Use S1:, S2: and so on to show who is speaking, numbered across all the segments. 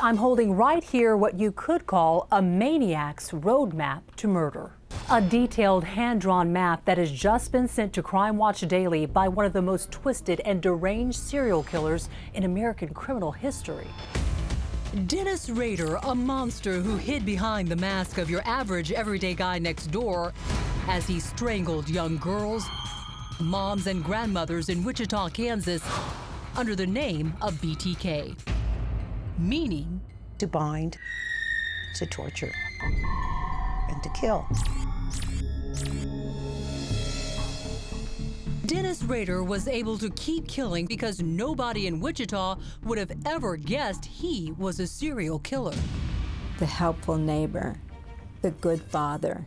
S1: I'm holding right here what you could call a maniac's roadmap to murder. A detailed hand-drawn map that has just been sent to Crime Watch Daily by one of the most twisted and deranged serial killers in American criminal history. Dennis Rader, a monster who hid behind the mask of your average everyday guy next door as he strangled young girls, moms, and grandmothers in Wichita, Kansas, under the name of BTK. Meaning
S2: to bind, to torture, and to kill.
S1: Dennis Rader was able to keep killing because nobody in Wichita would have ever guessed he was a serial killer.
S3: The helpful neighbor, the good father,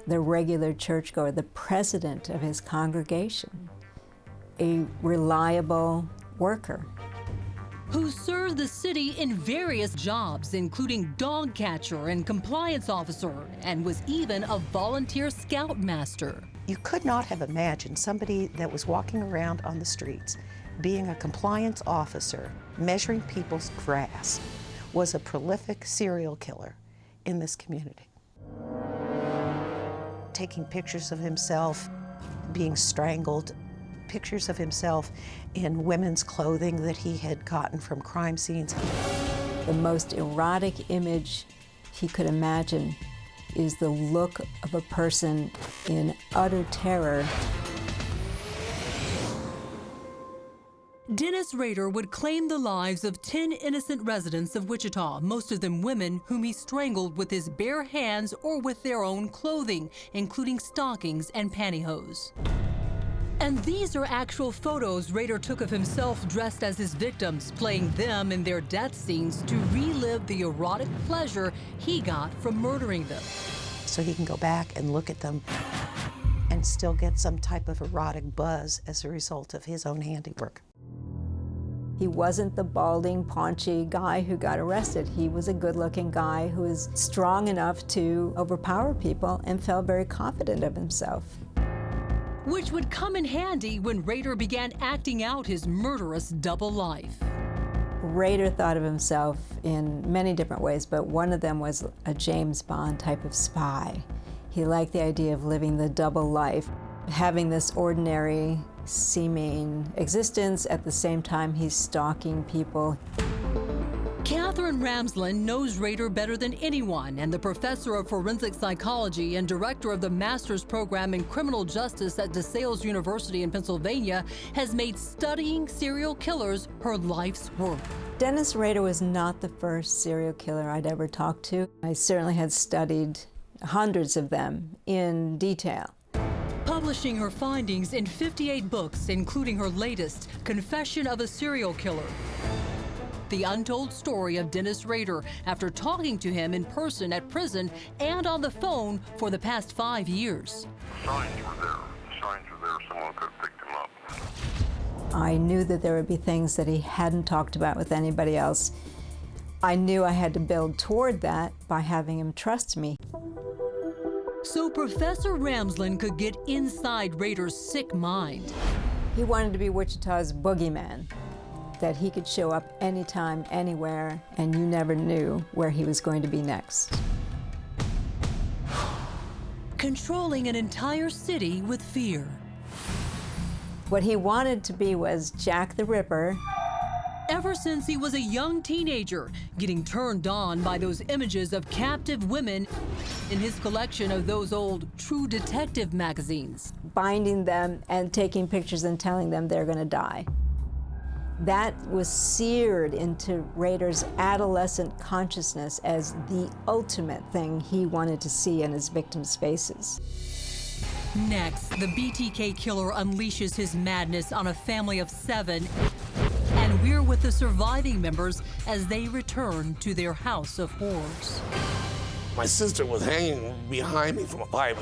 S3: the regular churchgoer, the president of his congregation, a reliable worker.
S1: Who served the city in various jobs, including dog catcher and compliance officer, and was even a volunteer scoutmaster.
S2: You could not have imagined somebody that was walking around on the streets, being a compliance officer, measuring people's grass, was a prolific serial killer in this community. Taking pictures of himself being strangled, pictures of himself in women's clothing that he had gotten from crime scenes.
S3: The most erotic image he could imagine is the look of a person in utter terror.
S1: Dennis Rader would claim the lives of 10 innocent residents of Wichita, most of them women whom he strangled with his bare hands or with their own clothing, including stockings and pantyhose. And these are actual photos Rader took of himself dressed as his victims, playing them in their death scenes to relive the erotic pleasure he got from murdering them.
S2: So he can go back and look at them and still get some type of erotic buzz as a result of his own handiwork.
S3: He wasn't the balding, paunchy guy who got arrested. He was a good-looking guy who was strong enough to overpower people and felt very confident of himself.
S1: Which would come in handy when Rader began acting out his murderous double life.
S3: Rader thought of himself in many different ways, but one of them was a James Bond type of spy. He liked the idea of living the double life, having this ordinary seeming existence, at the same time he's stalking people.
S1: Catherine Ramsland knows Rader better than anyone, and the professor of forensic psychology and director of the master's program in criminal justice at DeSales University in Pennsylvania has made studying serial killers her life's work.
S3: Dennis Rader was not the first serial killer I'd ever talked to. I certainly had studied hundreds of them in detail.
S1: Publishing her findings in 58 books, including her latest, Confession of a Serial Killer. The untold story of Dennis Rader after talking to him in person at prison and on the phone for the past 5 years.
S4: The signs were there. The signs were there. Someone could have picked him up.
S3: I knew that there would be things that he hadn't talked about with anybody else. I knew I had to build toward that by having him trust me.
S1: So Professor Ramsland could get inside Rader's sick mind.
S3: He wanted to be Wichita's boogeyman, that he could show up anytime, anywhere, and you never knew where he was going to be next.
S1: Controlling an entire city with fear.
S3: What he wanted to be was Jack the Ripper.
S1: Ever since he was a young teenager, getting turned on by those images of captive women in his collection of those old True Detective magazines.
S3: Binding them and taking pictures and telling them they're going to die. That was seared into Rader's adolescent consciousness as the ultimate thing he wanted to see in his victims' faces.
S1: Next, the BTK killer unleashes his madness on a family of 7, and we're with the surviving members as they return to their house of horrors.
S5: My sister was hanging behind me from a pipe.